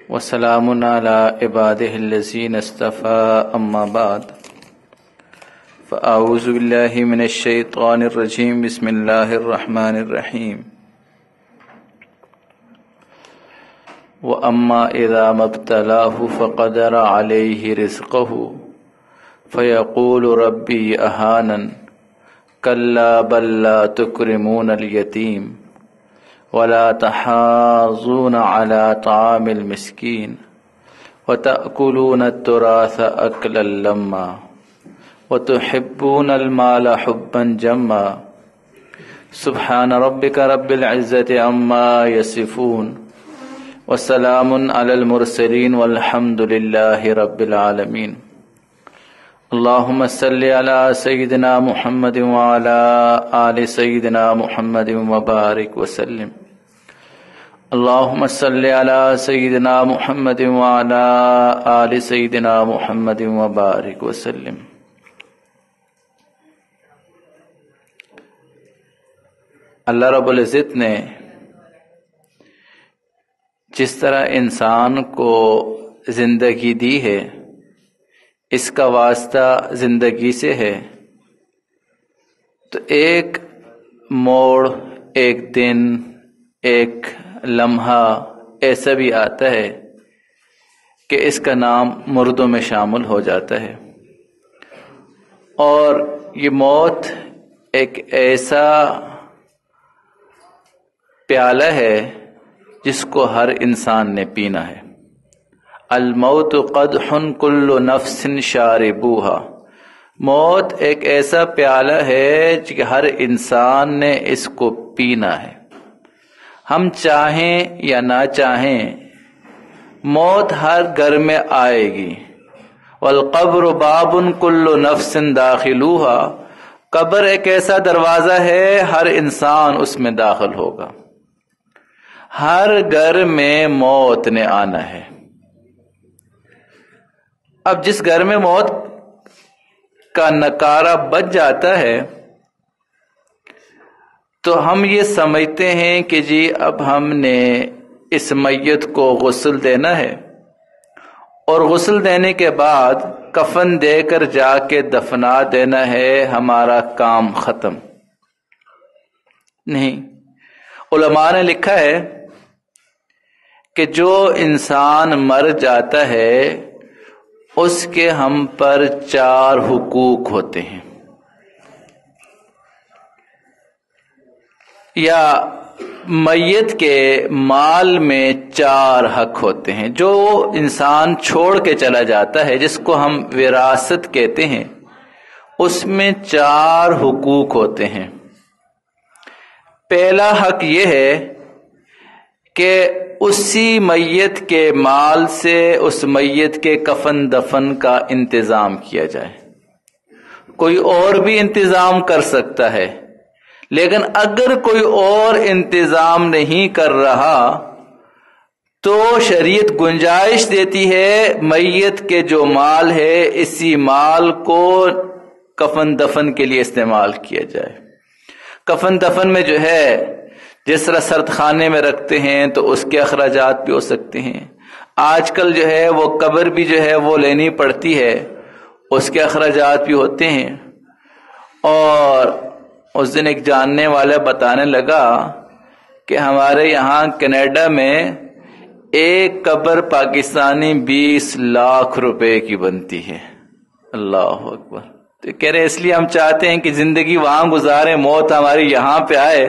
وسلام علی عباده الذین اصطفى اما بعد فاعوذ باللہ من الشیطان الرجیم بسم اللہ الرحمن الرحیم وَأَمَّا إِذَا مَا ابْتَلَاهُ فَقَدَرَ عَلَيْهِ رِزْقَهُ فَيَقُولُ رَبِّي أَهَانَنِ كَلَّا بَل لَّا تُكْرِمُونَ الْيَتِيمَ وَلَا تَحَاضُّونَ عَلَى طَعَامِ الْمِسْكِينِ وَتَأْكُلُونَ التُّرَاثَ أَكْلًا لَمًّا وَتُحِبُّونَ الْمَالَ حُبًّا جَمًّا سُبْحَانَ رَبِّكَ رَبِّ الْعِزَّةِ عَمَّا يَصِفُونَ وسلام علی المرسلین والحمد للہ رب العالمین اللہم صلی علی سیدنا محمد وعلی آل سیدنا محمد وبارک وسلم اللہم صلی علی سیدنا محمد وعلی آل سیدنا محمد وبارک وسلم۔ اللہ رب العزت نے جس طرح انسان کو زندگی دی ہے، اس کا واسطہ زندگی سے ہے، تو ایک موڑ، ایک دن، ایک لمحہ ایسا بھی آتا ہے کہ اس کا نام مردوں میں شامل ہو جاتا ہے، اور یہ موت ایک ایسا پیالہ ہے جس کو ہر انسان نے پینا ہے۔ الموت قدح کل نفس شاربوها، موت ایک ایسا پیالہ ہے کہ ہر انسان نے اس کو پینا ہے، ہم چاہیں یا نہ چاہیں موت ہر گھر میں آئے گی۔ والقبر باب کل نفس داخلوها، قبر ایک ایسا دروازہ ہے ہر انسان اس میں داخل ہوگا، ہر گھر میں موت نے آنا ہے۔ اب جس گھر میں موت کا نکارہ بج جاتا ہے تو ہم یہ سمجھتے ہیں کہ جی اب ہم نے اس میت کو غسل دینا ہے، اور غسل دینے کے بعد کفن دے کر جا کے دفنا دینا ہے، ہمارا کام ختم۔ نہیں، علماء نے لکھا ہے کہ جو انسان مر جاتا ہے اس کے ہم پر 4 حقوق ہوتے ہیں، یا میت کے مال میں 4 حق ہوتے ہیں۔ جو انسان چھوڑ کے چلا جاتا ہے، جس کو ہم وراثت کہتے ہیں، اس میں 4 حقوق ہوتے ہیں۔ پہلا حق یہ ہے کہ اسی میت کے مال سے اس میت کے کفن دفن کا انتظام کیا جائے۔ کوئی اور بھی انتظام کر سکتا ہے، لیکن اگر کوئی اور انتظام نہیں کر رہا تو شریعت گنجائش دیتی ہے میت کے جو مال ہے اسی مال کو کفن دفن کے لیے استعمال کیا جائے۔ کفن دفن میں جو ہے جس طرح سرد خانے میں رکھتے ہیں تو اس کے اخراجات بھی ہو سکتے ہیں، آج کل جو ہے وہ قبر بھی جو ہے وہ لینی پڑتی ہے، اس کے اخراجات بھی ہوتے ہیں۔ اور اس دن ایک جاننے والا بتانے لگا کہ ہمارے یہاں کینیڈا میں ایک قبر پاکستانی 20 لاکھ روپے کی بنتی ہے۔ اللہ اکبر۔ تو کہہ رہے اس لیے ہم چاہتے ہیں کہ زندگی وہاں گزاریں، موت ہماری یہاں پہ آئے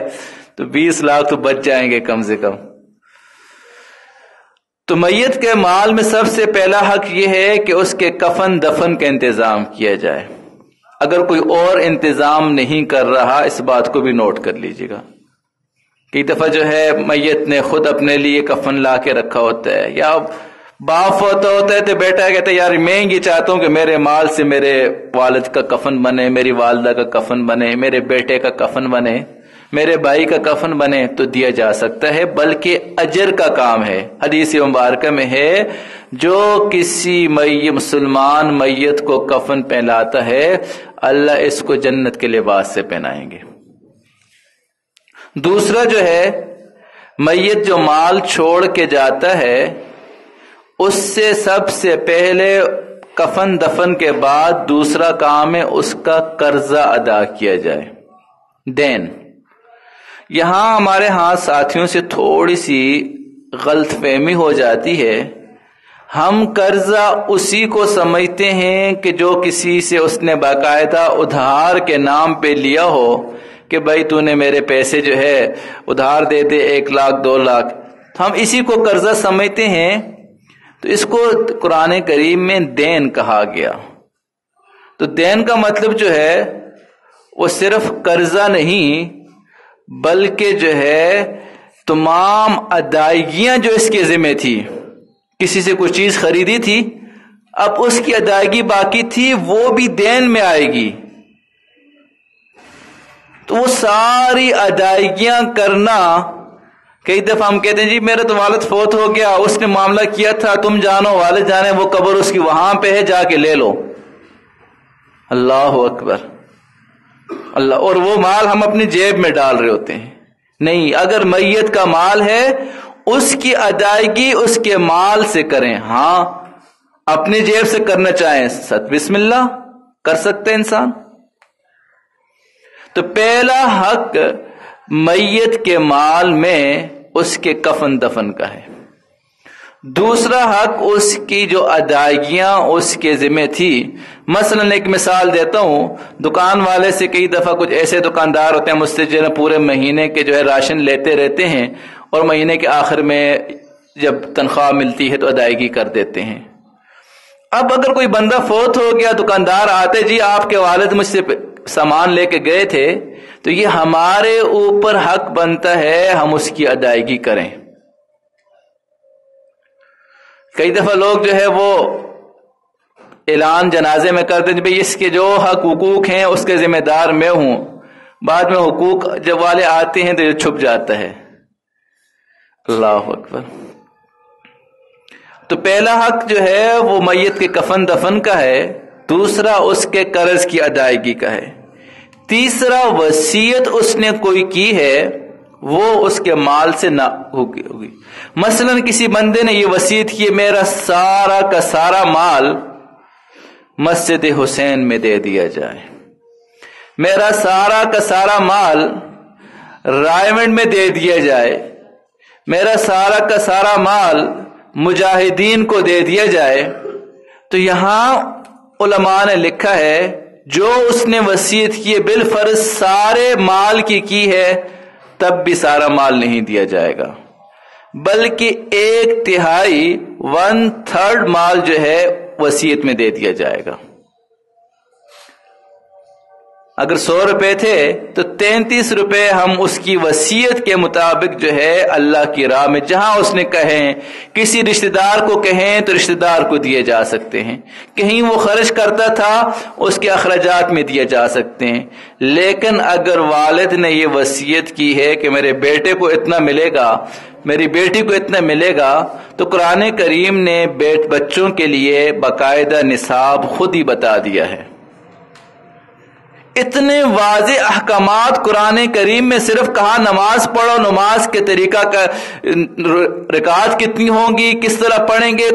تو 20 لاکھ تو بچ جائیں گے کم سے کم۔ تو میت کے مال میں سب سے پہلا حق یہ ہے کہ اس کے کفن دفن کا انتظام کیا جائے۔ اگر کوئی اور انتظام نہیں کر رہا، اس بات کو بھی نوٹ کر لیجیے گا۔ کئی دفعہ جو ہے میت نے خود اپنے لیے کفن لا کے رکھا ہوتا ہے، یا باپ ہوتا ہے تو بیٹا کہتا ہے یار میں یہ چاہتا ہوں کہ میرے مال سے میرے والد کا کفن بنے، میری والدہ کا کفن بنے، میرے بیٹے کا کفن بنے، میرے بھائی کا کفن بنے، تو دیا جا سکتا ہے، بلکہ اجر کا کام ہے۔ حدیث مبارکہ میں ہے جو کسی مسلمان میت کو کفن پہناتا ہے اللہ اس کو جنت کے لباس سے پہنائیں گے۔ دوسرا جو ہے میت جو مال چھوڑ کے جاتا ہے اس سے سب سے پہلے کفن دفن کے بعد دوسرا کام ہے اس کا قرضہ ادا کیا جائے، دین۔ یہاں ہمارے ہاں ساتھیوں سے تھوڑی سی غلط فہمی ہو جاتی ہے، ہم قرضہ اسی کو سمجھتے ہیں کہ جو کسی سے اس نے باقاعدہ ادھار کے نام پہ لیا ہو کہ بھائی تو نے میرے پیسے جو ہے ادھار دے دے 1 لاکھ 2 لاکھ، ہم اسی کو قرضہ سمجھتے ہیں۔ تو اس کو قرآن کریم میں دین کہا گیا۔ تو دین کا مطلب جو ہے وہ صرف قرضہ نہیں بلکہ جو ہے تمام ادائیگیاں جو اس کے ذمہ تھی، کسی سے کوئی چیز خریدی تھی اب اس کی ادائیگی باقی تھی وہ بھی دین میں آئے گی، تو وہ ساری ادائیگیاں کرنا۔ کئی دفعہ ہم کہتے ہیں جی میرا تو والد فوت ہو گیا، اس نے معاملہ کیا تھا، تم جانو والد جانے، وہ قبر اس کی وہاں پہ ہے، جا کے لے لو۔ اللہ اکبر اللہ، اور وہ مال ہم اپنی جیب میں ڈال رہے ہوتے ہیں۔ نہیں، اگر میت کا مال ہے اس کی ادائیگی اس کے مال سے کریں۔ ہاں اپنی جیب سے کرنا چاہیں بسم اللہ کر سکتے انسان۔ تو پہلا حق میت کے مال میں اس کے کفن دفن کا ہے۔ دوسرا حق اس کی جو ادائیگیاں اس کے ذمہ تھی۔ مثلا ایک مثال دیتا ہوں، دکان والے سے کئی دفعہ کچھ ایسے دکاندار ہوتے ہیں مجھ سے جو ہے پورے مہینے کے جو ہے راشن لیتے رہتے ہیں اور مہینے کے آخر میں جب تنخواہ ملتی ہے تو ادائیگی کر دیتے ہیں۔ اب اگر کوئی بندہ فوت ہو گیا، دکاندار آتے جی آپ کے والد مجھ سے سامان لے کے گئے تھے، تو یہ ہمارے اوپر حق بنتا ہے ہم اس کی ادائیگی کریں۔ کئی دفعہ لوگ جو ہے وہ اعلان جنازے میں کرتے ہیں بھئی اس کے جو حق حقوق ہیں اس کے ذمہ دار میں ہوں، بعد میں حقوق جب والے آتے ہیں تو یہ چھپ جاتا ہے۔ اللہ اکبر۔ تو پہلا حق جو ہے وہ میت کے کفن دفن کا ہے، دوسرا اس کے قرض کی ادائیگی کا ہے، تیسرا وصیت اس نے کوئی کی ہے وہ اس کے مال سے نہ ہوگی۔ مثلا کسی بندے نے یہ وصیت کی میرا سارا کا سارا مال مسجد حسین میں دے دیا جائے، میرا سارا کا سارا مال رائمنڈ میں دے دیا جائے، میرا سارا کا سارا مال مجاہدین کو دے دیا جائے، تو یہاں علماء نے لکھا ہے جو اس نے وصیت کی بالفرض سارے مال کی ہے تب بھی سارا مال نہیں دیا جائے گا، بلکہ 1/3 1/3 مال جو ہے وصیت میں دے دیا جائے گا۔ اگر 100 روپے تھے تو 33 روپے ہم اس کی وصیت کے مطابق جو ہے اللہ کی راہ میں جہاں اس نے کہیں، کسی رشتہ دار کو کہیں تو رشتہ دار کو دیے جا سکتے ہیں، کہیں وہ خرچ کرتا تھا اس کے اخراجات میں دیے جا سکتے ہیں۔ لیکن اگر والد نے یہ وصیت کی ہے کہ میرے بیٹے کو اتنا ملے گا، میری بیٹی کو اتنا ملے گا، تو قرآن کریم نے بچوں کے لیے باقاعدہ نصاب خود ہی بتا دیا ہے۔ اتنے واضح احکامات قرآن کریم میں، صرف کہا نماز پڑھو، نماز کے طریقہ کا رکعت کتنی ہوں گی، کس طرح پڑھیں گے،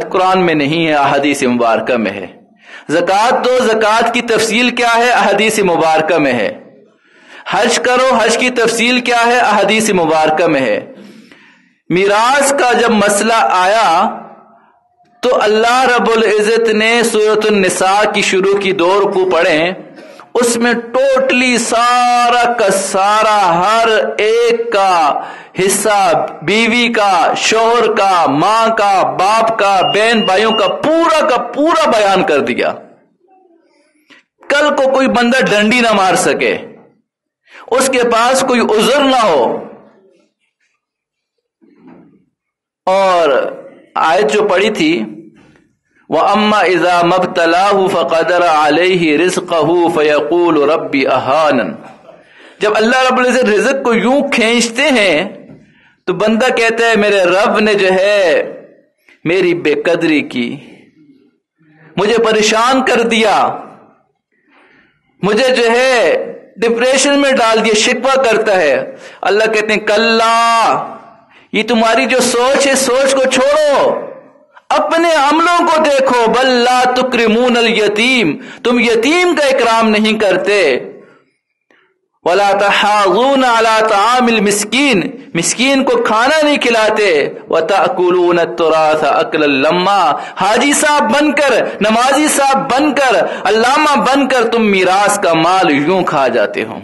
قرآن میں نہیں ہے، احادیث مبارکہ میں ہے۔ زکوٰۃ دو، زکوٰۃ کی تفصیل کیا ہے، احادیث مبارکہ میں ہے۔ حج کرو، حج کی تفصیل کیا ہے، احادیث مبارکہ میں ہے۔ میراث کا جب مسئلہ آیا تو اللہ رب العزت نے سورۃ النساء کی شروع کی 2 رکوع پڑھیں، اس میں ٹوٹلی سارا کا سارا ہر ایک کا حصہ، بیوی کا، شوہر کا، ماں کا، باپ کا، بہن بھائیوں کا پورا بیان کر دیا۔ کل کو کوئی بندہ ڈنڈی نہ مار سکے، اس کے پاس کوئی عذر نہ ہو۔ اور آیت جو پڑھی تھی وَأَمَّا إِذَا مَبْتَلَاهُ فَقَدَرَ عَلَيْهِ رِزْقَهُ فَيَقُولُ رَبِّ أَهَانَنِ۔ جب اللہ رب العزت رزق کو یوں کھینچتے ہیں تو بندہ کہتا ہے میرے رب نے جو ہے میری بے قدری کی، مجھے پریشان کر دیا، مجھے جو ہے ڈپریشن میں ڈال دیا، شکوہ کرتا ہے۔ اللہ کہتے ہیں کلا، یہ تمہاری جو سوچ ہے سوچ کو چھوڑو، اپنے عملوں کو دیکھو، بل لا تکرمون الیتیم، تم یتیم کا اکرام نہیں کرتے، ولا تحاضون علی طعام المسکین، مسکین کو کھانا نہیں کھلاتے، وتأکلون التراث اکلا لما، حاجی صاحب بن کر، نمازی صاحب بن کر، علامہ بن کر تم میراث کا مال یوں کھا جاتے ہو،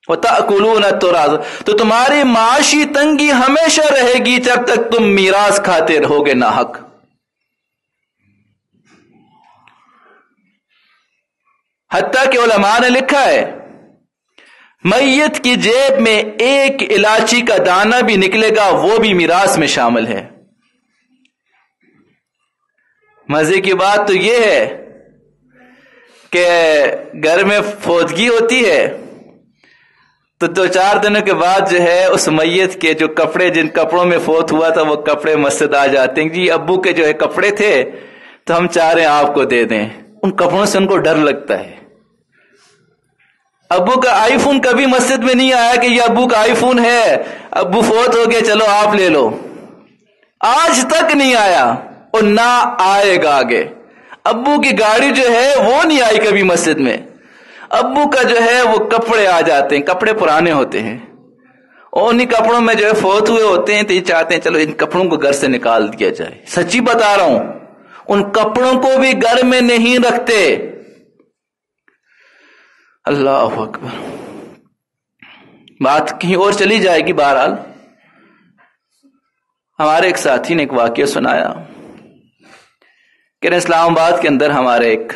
وتأکلون التراث، تو تمہاری معاشی تنگی ہمیشہ رہے گی جب تک تم میراث کھاتے رہو گے ناحق۔ حتیٰ کہ علماء نے لکھا ہے میت کی جیب میں ایک الائچی کا دانہ بھی نکلے گا وہ بھی میراث میں شامل ہے۔ مزے کی بات تو یہ ہے کہ گھر میں فوتگی ہوتی ہے تو 2-4 دنوں کے بعد جو ہے اس میت کے جو کپڑے، جن کپڑوں میں فوت ہوا تھا، وہ کپڑے مسجد آ جاتے ہیں، جی ابو کے جو ہے کپڑے تھے تو ہم چاہ رہے ہیں آپ کو دے دیں۔ ان کپڑوں سے ان کو ڈر لگتا ہے۔ ابو کا آئی فون کبھی مسجد میں نہیں آیا کہ یہ ابو کا آئی فون ہے، ابو فوت ہو گئے چلو آپ لے لو، آج تک نہیں آیا اور نہ آئے گا آگے۔ ابو کی گاڑی جو ہے وہ نہیں آئی کبھی مسجد میں، ابو کا جو ہے وہ کپڑے آ جاتے ہیں، کپڑے پرانے ہوتے ہیں اور انہی کپڑوں میں جو ہے فوت ہوئے ہوتے ہیں، تو یہ چاہتے ہیں چلو ان کپڑوں کو گھر سے نکال دیا جائے۔ سچی بتا رہا ہوں، ان کپڑوں کو بھی گھر میں نہیں رکھتے۔ اللہ اکبر، بات کہیں اور چلی جائے گی۔ بہرحال ہمارے ایک ساتھی نے ایک واقعہ سنایا کہ اسلام آباد کے اندر ہمارے ایک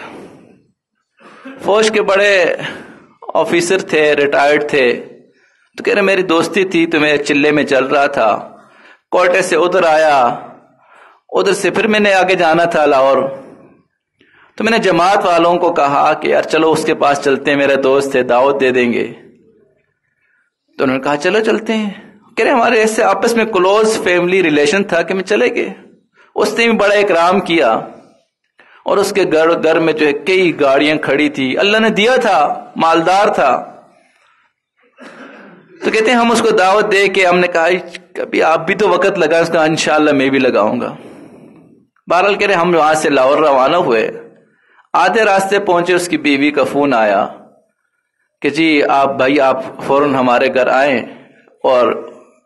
فوج کے بڑے آفیسر تھے، ریٹائرڈ تھے، تو کہہ رہے میری دوستی تھی تو میں چلے میں چل رہا تھا، کوٹے سے ادھر آیا، ادھر سے پھر میں نے آگے جانا تھا لاہور، تو میں نے جماعت والوں کو کہا کہ یار چلو اس کے پاس چلتے ہیں، میرے دوست ہے دعوت دے دیں گے، تو انہوں نے کہا چلو چلتے ہیں۔ کہہ رہے ہمارے ایسے آپس میں کلوز فیملی ریلیشن تھا کہ میں چلے گئے۔ اس نے بھی بڑا اکرام کیا اور اس کے گھر میں جو ہے کئی گاڑیاں کھڑی تھی، اللہ نے دیا تھا، مالدار تھا۔ تو کہتے ہیں ہم اس کو دعوت دے کے ہم نے کہا کبھی آپ بھی تو وقت لگا، اس کا انشاءاللہ میں بھی لگاؤں گا۔ بہرحال کہہ رہے ہم وہاں سے لاہور روانہ ہوئے، آدھے راستے پہنچے، اس کی بیوی کا فون آیا کہ جی آپ بھائی آپ فوراً ہمارے گھر آئیں، اور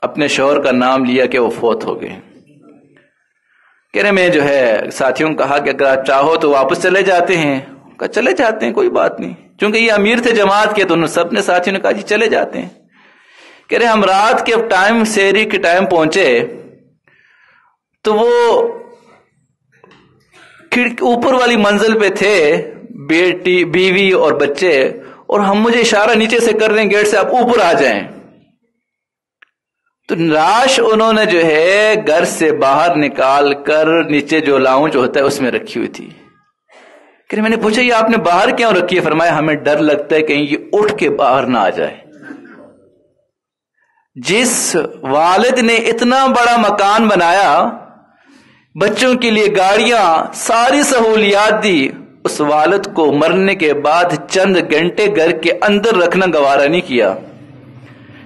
اپنے شوہر کا نام لیا کہ وہ فوت ہو گئے۔ کہہ رہے میں جو ہے ساتھیوں کو کہا کہ اگر آپ چاہو تو واپس چلے جاتے ہیں، کہا چلے جاتے ہیں کوئی بات نہیں، چونکہ یہ امیر تھے جماعت کے تو سب نے ساتھیوں نے کہا جی چلے جاتے ہیں۔ کہہ رہے ہم رات کے ٹائم سحری کے ٹائم پہنچے تو وہ اوپر والی منزل پہ تھے، بیٹی بیوی اور بچے، اور ہم مجھے اشارہ نیچے سے کر رہے ہیں گیٹ سے آپ اوپر آ جائیں۔ تو لاش انہوں نے جو ہے گھر سے باہر نکال کر نیچے جو لاؤنج ہوتا ہے اس میں رکھی ہوئی تھی۔ کہ میں نے پوچھا یہ آپ نے باہر کیوں رکھی ہے؟ فرمایا ہمیں ڈر لگتا ہے کہیں یہ اٹھ کے باہر نہ آ جائے۔ جس والد نے اتنا بڑا مکان بنایا، بچوں کے لیے گاڑیاں، ساری سہولیات دی، اس والد کو مرنے کے بعد چند گھنٹے گھر کے اندر رکھنا گوارا نہیں کیا۔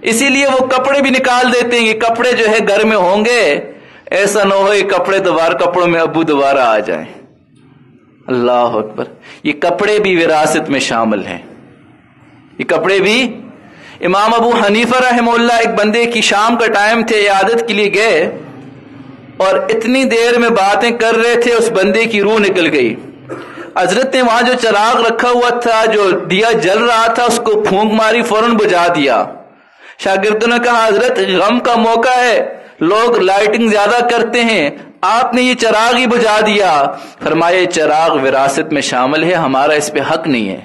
اسی لیے وہ کپڑے بھی نکال دیتے ہیں، یہ کپڑے جو ہے گھر میں ہوں گے، ایسا نہ ہو یہ کپڑے دوبارہ کپڑوں میں ابو دوبارہ آ جائیں۔ اللہ اکبر، یہ کپڑے بھی وراثت میں شامل ہیں، یہ کپڑے بھی۔ امام ابو حنیفہ رحمہ اللہ ایک بندے کی شام کا ٹائم تھے، عیادت کے لیے گئے اور اتنی دیر میں باتیں کر رہے تھے اس بندے کی روح نکل گئی۔ حضرت نے وہاں جو چراغ رکھا ہوا تھا، جو دیا جل رہا تھا، اس کو پھونک ماری، فوراً بجھا دیا۔ شاگردوں نے کہا حضرت غم کا موقع ہے، لوگ لائٹنگ زیادہ کرتے ہیں، آپ نے یہ چراغ ہی بجھا دیا۔ فرمایا یہ چراغ وراثت میں شامل ہے، ہمارا اس پہ حق نہیں ہے،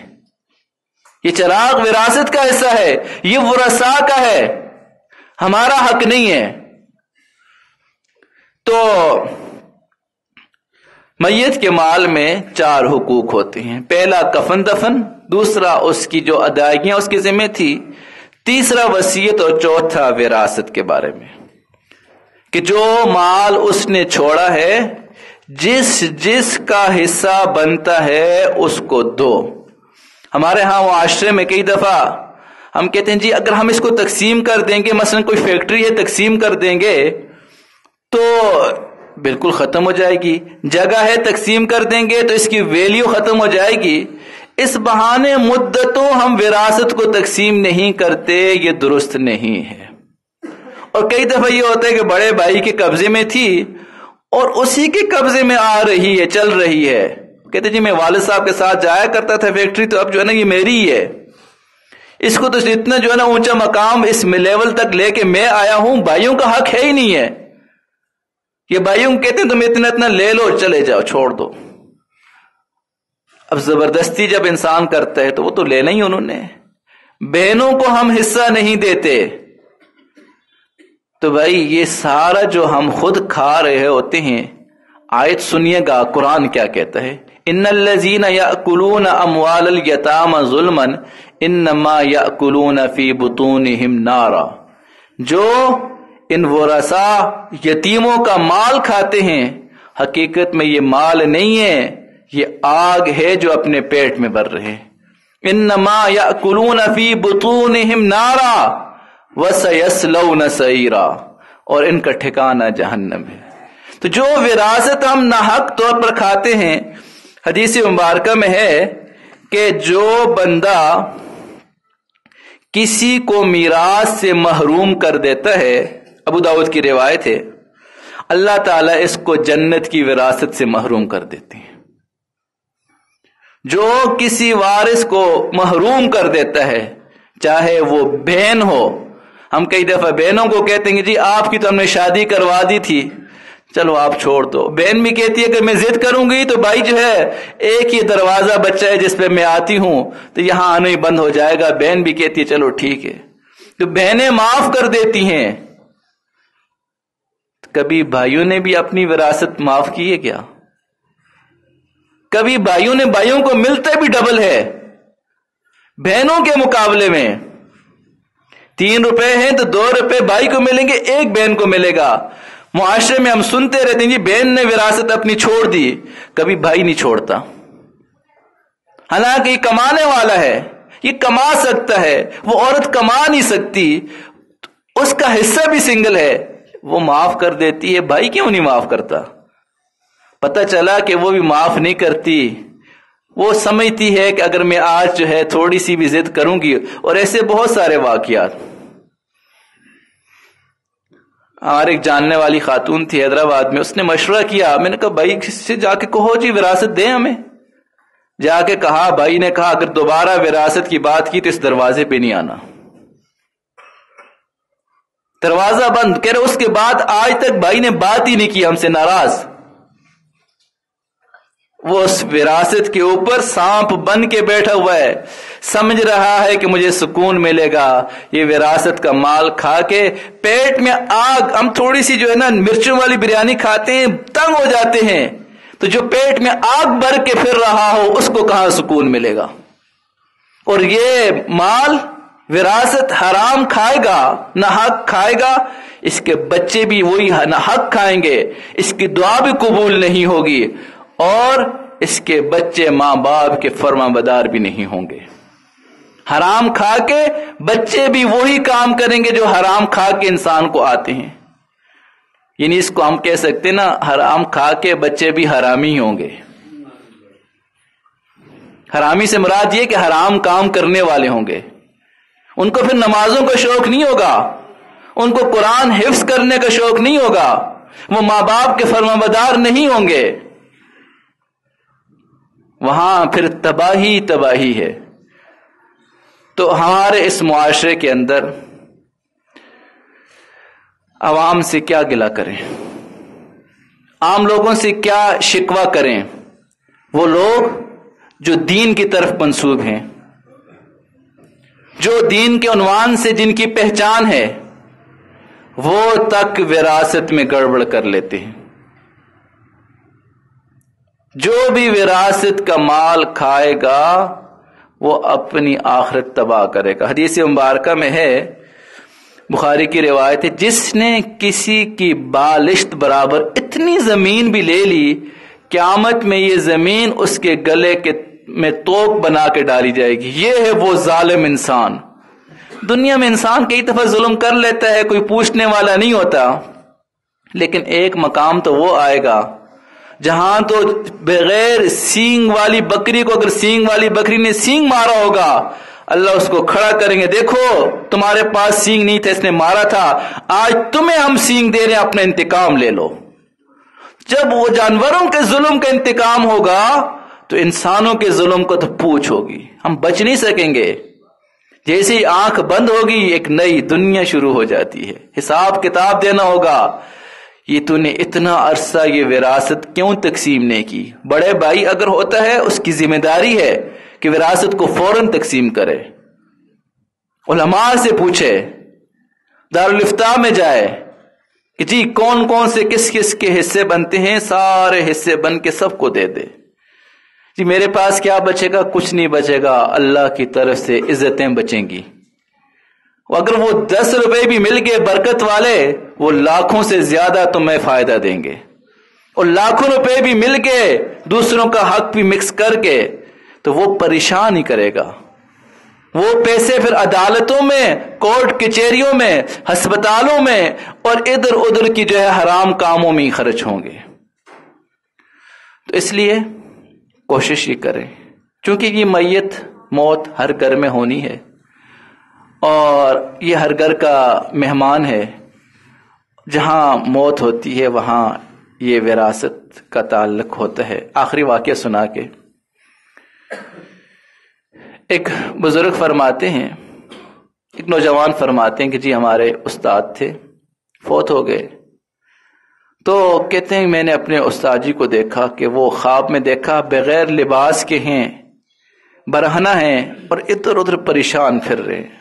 یہ چراغ وراثت کا حصہ ہے، یہ ورثاء کا ہے، ہمارا حق نہیں ہے۔ تو میت کے مال میں 4 حقوق ہوتے ہیں۔ پہلا کفن دفن، دوسرا اس کی جو ادائیگیاں اس کے ذمہ تھی، تیسرا وصیت، اور چوتھا وراثت کے بارے میں کہ جو مال اس نے چھوڑا ہے جس جس کا حصہ بنتا ہے اس کو دو۔ ہمارے ہاں معاشرے میں کئی دفعہ ہم کہتے ہیں جی اگر ہم اس کو تقسیم کر دیں گے، مثلا کوئی فیکٹری ہے تقسیم کر دیں گے تو بالکل ختم ہو جائے گی. جگہ ہے تقسیم کر دیں گے تو اس کی ویلیو ختم ہو جائے گی. اس بہانے مدتوں ہم وراثت کو تقسیم نہیں کرتے، یہ درست نہیں ہے. اور کئی دفعہ یہ ہوتا ہے کہ بڑے بھائی کے قبضے میں تھی اور اسی کے قبضے میں آ رہی ہے، چل رہی ہے. کہتے جی میں والد صاحب کے ساتھ جایا کرتا تھا فیکٹری، تو اب جو ہے نا یہ میری ہی ہے. اس کو تو اتنا جو ہے نا اونچا مقام اس لیول تک لے کے میں آیا ہوں، بھائیوں کا حق ہے ہی نہیں ہے. یہ بھائیوں کہتے ہیں تم اتنا اتنا لے لو، چلے جاؤ، چھوڑ دو. اب زبردستی جب انسان کرتا ہے تو وہ تو لینا ہی انہوں نے. بہنوں کو ہم حصہ نہیں دیتے، تو بھائی یہ سارا جو ہم خود کھا رہے ہوتے ہیں. آیت سنیے گا قرآن کیا کہتا ہے. ان الذین یأکلون اموال الیتامی ظلما انما یأکلون فی بطونہم نارا. جو ان ورثاء یتیموں کا مال کھاتے ہیں، حقیقت میں یہ مال نہیں ہے، یہ آگ ہے جو اپنے پیٹ میں بھر رہے. انما یأکلون فی بطونہم نارا وَسَيَصْلَوْنَ سَعِیرًا، اور ان کا ٹھکانہ جہنم ہے. تو جو وراثت ہم ناحق طور پر کھاتے ہیں، حدیث مبارکہ میں ہے کہ جو بندہ کسی کو میراث سے محروم کر دیتا ہے، ابو داؤد کی روایت ہے، اللہ تعالیٰ اس کو جنت کی وراثت سے محروم کر دیتے ہیں. جو کسی وارث کو محروم کر دیتا ہے، چاہے وہ بہن ہو. ہم کئی دفعہ بہنوں کو کہتے ہیں کہ جی آپ کی تو ہم نے شادی کروا دی تھی، چلو آپ چھوڑ دو. بہن بھی کہتی ہے کہ میں ضد کروں گی تو بھائی جو ہے ایک ہی دروازہ بچہ ہے جس پہ میں آتی ہوں تو یہاں آنا ہی بند ہو جائے گا. بہن بھی کہتی ہے چلو ٹھیک ہے. تو بہنیں معاف کر دیتی ہیں. کبھی بھائیوں نے بھی اپنی وراثت معاف کی ہے کیا؟ کبھی بھائیوں نے بھائیوں کو ملتے بھی ڈبل ہے بہنوں کے مقابلے میں. 3 روپے ہیں تو 2 روپے بھائی کو ملیں گے، 1 بہن کو ملے گا. معاشرے میں ہم سنتے رہتے ہیں جی بہن نے وراثت اپنی چھوڑ دی، کبھی بھائی نہیں چھوڑتا. حالانکہ یہ کمانے والا ہے، یہ کما سکتا ہے، وہ عورت کما نہیں سکتی، اس کا حصہ بھی سنگل ہے، وہ معاف کر دیتی ہے. بھائی کیوں نہیں معاف کرتا؟ پتہ چلا کہ وہ بھی معاف نہیں کرتی. وہ سمجھتی ہے کہ اگر میں آج جو ہے تھوڑی سی بھی ضد کروں گی. اور ایسے بہت سارے واقعات. ہمارے ایک جاننے والی خاتون تھی حیدرآباد میں، اس نے مشورہ کیا. میں نے کہا بھائی کسی سے جا کے کہو جی وراثت دیں ہمیں. جا کے کہا، بھائی نے کہا اگر دوبارہ وراثت کی بات کی تو اس دروازے پہ نہیں آنا. دروازہ بند. کہہ رہے اس کے بعد آج تک بھائی نے بات ہی نہیں کی، ہم سے ناراض. وہ اس وراثت کے اوپر سانپ بن کے بیٹھا ہوا ہے، سمجھ رہا ہے کہ مجھے سکون ملے گا یہ وراثت کا مال کھا کے. پیٹ میں آگ. ہم تھوڑی سی جو ہے نا مرچوں والی بریانی کھاتے ہیں تنگ ہو جاتے ہیں، تو جو پیٹ میں آگ بھر کے پھر رہا ہو اس کو کہاں سکون ملے گا؟ اور یہ مال وراثت حرام کھائے گا، ناحق کھائے گا، اس کے بچے بھی وہی ناحق کھائیں گے، اس کی دعا بھی قبول نہیں ہوگی، اور اس کے بچے ماں باپ کے فرما بدار بھی نہیں ہوں گے. حرام کھا کے بچے بھی وہی کام کریں گے جو حرام کھا کے انسان کو آتے ہیں. یعنی اس کو ہم کہہ سکتے نا، حرام کھا کے بچے بھی حرامی ہوں گے. حرامی سے مراد یہ کہ حرام کام کرنے والے ہوں گے. ان کو پھر نمازوں کا شوق نہیں ہوگا، ان کو قرآن حفظ کرنے کا شوق نہیں ہوگا، وہ ماں باپ کے فرما بدار نہیں ہوں گے. وہاں پھر تباہی تباہی ہے. تو ہمارے اس معاشرے کے اندر عوام سے کیا گلہ کریں، عام لوگوں سے کیا شکوہ کریں؟ وہ لوگ جو دین کی طرف منسوب ہیں، جو دین کے عنوان سے جن کی پہچان ہے، وہ تک وراثت میں گڑبڑ کر لیتے ہیں. جو بھی وراثت کا مال کھائے گا وہ اپنی آخرت تباہ کرے گا. حدیث مبارکہ میں ہے، بخاری کی روایت ہے، جس نے کسی کی بالشت برابر اتنی زمین بھی لے لی، قیامت میں یہ زمین اس کے گلے میں توق بنا کے ڈالی جائے گی. یہ ہے وہ ظالم انسان. دنیا میں انسان کئی دفعہ ظلم کر لیتا ہے، کوئی پوچھنے والا نہیں ہوتا، لیکن ایک مقام تو وہ آئے گا جہاں تو بغیر سینگ والی بکری کو اگر سینگ والی بکری نے سینگ مارا ہوگا اللہ اس کو کھڑا کریں گے، دیکھو تمہارے پاس سینگ نہیں تھا، اس نے مارا تھا، آج تمہیں ہم سینگ دے رہے ہیں، اپنا انتقام لے لو۔ جب وہ جانوروں کے ظلم کا انتقام ہوگا تو انسانوں کے ظلم کو تو پوچھ ہوگی، ہم بچ نہیں سکیں گے۔ جیسے ہی آنکھ بند ہوگی ایک نئی دنیا شروع ہو جاتی ہے، حساب کتاب دینا ہوگا، یہ تو نے اتنا عرصہ یہ وراثت کیوں تقسیم نہیں کی؟ بڑے بھائی اگر ہوتا ہے اس کی ذمہ داری ہے کہ وراثت کو فوراً تقسیم کرے، علماء سے پوچھے، دارالافتاء میں جائے کہ جی کون کون سے کس کس کے حصے بنتے ہیں، سارے حصے بن کے سب کو دے دے۔ جی میرے پاس کیا بچے گا؟ کچھ نہیں بچے گا، اللہ کی طرف سے عزتیں بچیں گی۔ اگر وہ 10 روپے بھی مل گئے برکت والے، وہ لاکھوں سے زیادہ تمہیں فائدہ دیں گے، اور لاکھوں روپے بھی مل گئے دوسروں کا حق بھی مکس کر کے تو وہ پریشان ہی کرے گا۔ وہ پیسے پھر عدالتوں میں، کورٹ کچہریوں میں، ہسپتالوں میں اور ادھر ادھر کی جو ہے حرام کاموں میں ہی خرچ ہوں گے۔ تو اس لیے کوشش یہ کریں، چونکہ یہ میت موت ہر گھر میں ہونی ہے اور یہ ہر گھر کا مہمان ہے، جہاں موت ہوتی ہے وہاں یہ وراثت کا تعلق ہوتا ہے۔ آخری واقعہ سنا کے ایک بزرگ فرماتے ہیں، ایک نوجوان فرماتے ہیں کہ جی ہمارے استاد تھے، فوت ہو گئے، تو کہتے ہیں میں نے اپنے استاد جی کو دیکھا کہ وہ خواب میں دیکھا بغیر لباس کے ہیں، برہنہ ہیں اور ادھر ادھر پریشان پھر رہے ہیں۔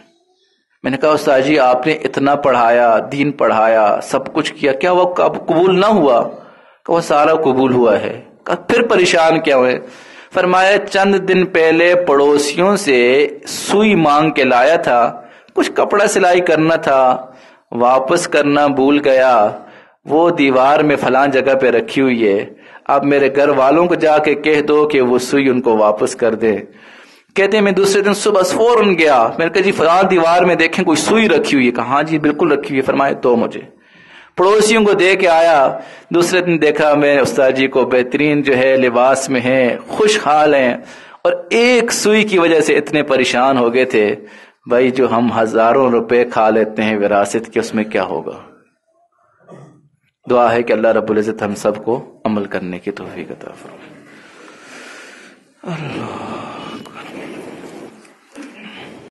میں نے کہا استاد جی آپ نے اتنا پڑھایا، دین پڑھایا، سب کچھ کیا، کیا وہ قبول نہ ہوا؟ کہ وہ سارا قبول ہوا ہے۔ کہا پھر پریشان کیا ہوئے؟ فرمایا چند دن پہلے پڑوسیوں سے سوئی مانگ کے لایا تھا، کچھ کپڑا سلائی کرنا تھا، واپس کرنا بھول گیا، وہ دیوار میں فلاں جگہ پہ رکھی ہوئی ہے، اب میرے گھر والوں کو جا کے کہہ دو کہ وہ سوئی ان کو واپس کر دے۔ کہتے ہیں میں دوسرے دن صبح فوراً گیا، میں نے کہا جی فلاں دیوار میں دیکھیں کوئی سوئی رکھی ہوئی ہے؟ کہا ہاں جی بالکل رکھی ہوئی ہے۔ فرمایا دو مجھے۔ پڑوسیوں کو دے کے آیا، دوسرے دن دیکھا میں استاد جی کو بہترین جو ہے لباس میں ہیں، خوشحال ہیں، اور ایک سوئی کی وجہ سے اتنے پریشان ہو گئے تھے۔ بھائی جو ہم ہزاروں روپے کھا لیتے ہیں وراثت کے، اس میں کیا ہوگا؟ دعا ہے کہ اللہ رب العزت ہم سب کو عمل کرنے کی توفیق عطا فرمائے۔ اللہ